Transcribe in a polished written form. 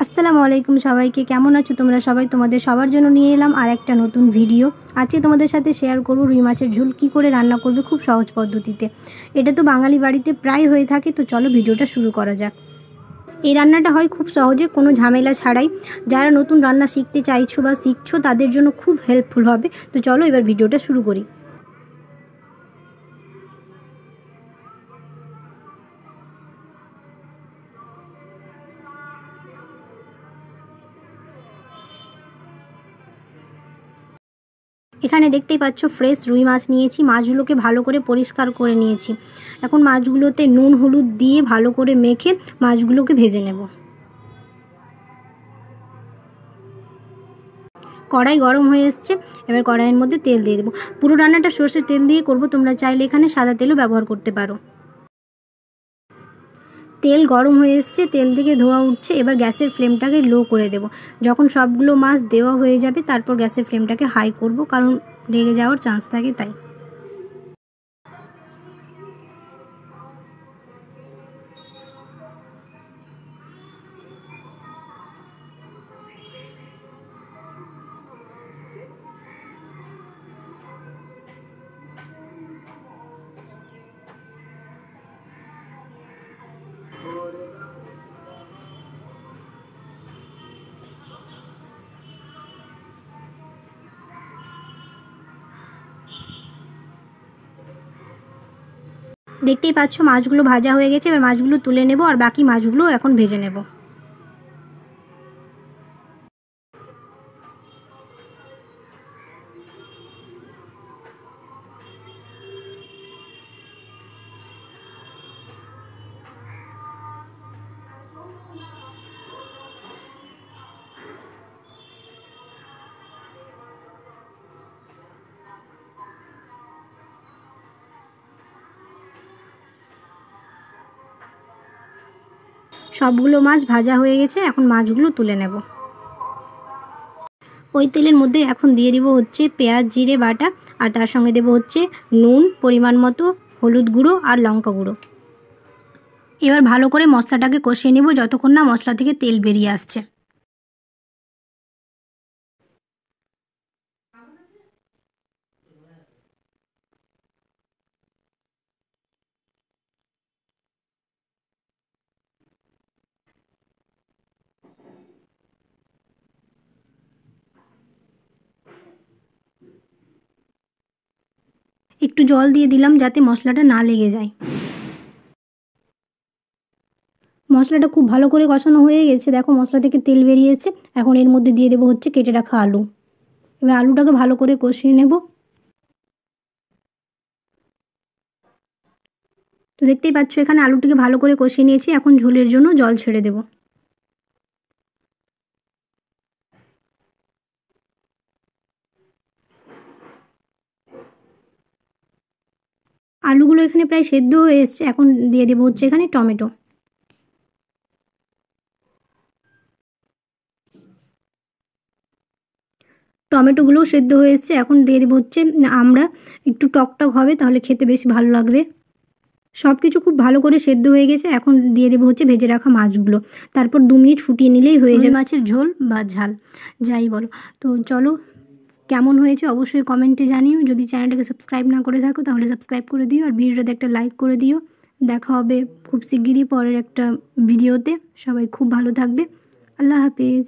আসসালামু আলাইকুম সবাইকে, কেমন আছো তোমরা সবাই? তোমাদের সবার জন্য নিয়ে এলাম আর একটা নতুন ভিডিও। আজকে তোমাদের সাথে শেয়ার করব রুই মাছের ঝোল কী করে রান্না করবে খুব সহজ পদ্ধতিতে। এটা তো বাঙালি বাড়িতে প্রায় হয়ে থাকে, তো চলো ভিডিওটা শুরু করা যাক। এই রান্নাটা হয় খুব সহজে, কোনো ঝামেলা ছাড়াই। যারা নতুন রান্না শিখতে চাইছো বা শিখছো তাদের জন্য খুব হেল্পফুল হবে। তো চলো এবার ভিডিওটা শুরু করি। এখানে দেখতেই পাচ্ছ ফ্রেশ রুই মাছ নিয়েছি। মাছগুলোকে ভালো করে পরিষ্কার করে নিয়েছি। এখন মাছগুলোতে নুন হলুদ দিয়ে ভালো করে মেখে মাছগুলোকে ভেজে নেব। কড়াই গরম হয়ে এসছে, এবার কড়াইয়ের মধ্যে তেল দিয়ে দেবো। পুরো রান্নাটা সর্ষের তেল দিয়ে করব, তোমরা চাইলে এখানে সাদা তেলও ব্যবহার করতে পারো। তেল গরম হয়ে এসছে, তেল থেকে ধোঁয়া উঠছে। এবার গ্যাসের ফ্লেমটাকে লো করে দেব। যখন সবগুলো মাছ দেওয়া হয়ে যাবে তারপর গ্যাসের ফ্লেমটাকে হাই করব, কারণ লেগে যাওয়ার চান্স থাকে তাই। দেখতেই পাচ্ছ মাছগুলো ভাজা হয়ে গেছে। এবার মাছগুলো তুলে নেব আর বাকি মাছগুলো এখন ভেজে নেব। সবগুলো মাছ ভাজা হয়ে গেছে, এখন মাছগুলো তুলে নেব। ওই তেলের মধ্যে এখন দিয়ে দিব হচ্ছে পেঁয়াজ জিরে বাটা, আর তার সঙ্গে দেব হচ্ছে নুন পরিমাণ মতো, হলুদ গুঁড়ো আর লঙ্কা গুঁড়ো। এবার ভালো করে মশলাটাকে কষিয়ে নেব যতক্ষণ না মশলা থেকে তেল বেরিয়ে আসছে। একটু জল দিয়ে দিলাম যাতে মশলাটা না লেগে যায়। মশলাটা খুব ভালো করে কষানো হয়ে গেছে, দেখো মশলা থেকে তেল বেরিয়েছে। এখন এর মধ্যে দিয়ে দেবো হচ্ছে কেটে রাখা আলু। এবার আলুটাকে ভালো করে কষিয়ে নেব। তো দেখতেই পাচ্ছ এখানে আলুটিকে ভালো করে কষিয়ে নিয়েছি, এখন ঝোলের জন্য জল ছেড়ে দেব। আলুগুলো এখানে প্রায় সেদ্ধ হয়ে এসছে, এখন দিয়ে দেবো হচ্ছে এখানে টমেটো। টমেটোগুলোও সেদ্ধ হয়ে এসছে, এখন দিয়ে দেবো হচ্ছে আমরা। একটু টক টক হবে, তাহলে খেতে বেশি ভালো লাগবে। সব কিছু খুব ভালো করে সেদ্ধ হয়ে গেছে, এখন দিয়ে দেবো হচ্ছে ভেজে রাখা মাছগুলো। তারপর 2 মিনিট ফুটিয়ে নিলেই হয়ে যাবে মাছের ঝোল বা ঝাল, যাই বলো। তো চলো, কেমন হয়েছে অবশ্যই কমেন্টে জানিও। যদি চ্যানেলটাকে সাবস্ক্রাইব না করে থাকো তাহলে সাবস্ক্রাইব করে দিও, আর ভিডিওটাতে একটা লাইক করে দিও। দেখা হবে খুব শিগগিরই পরের একটা ভিডিওতে। সবাই খুব ভালো থাকবে। আল্লাহ হাফেজ।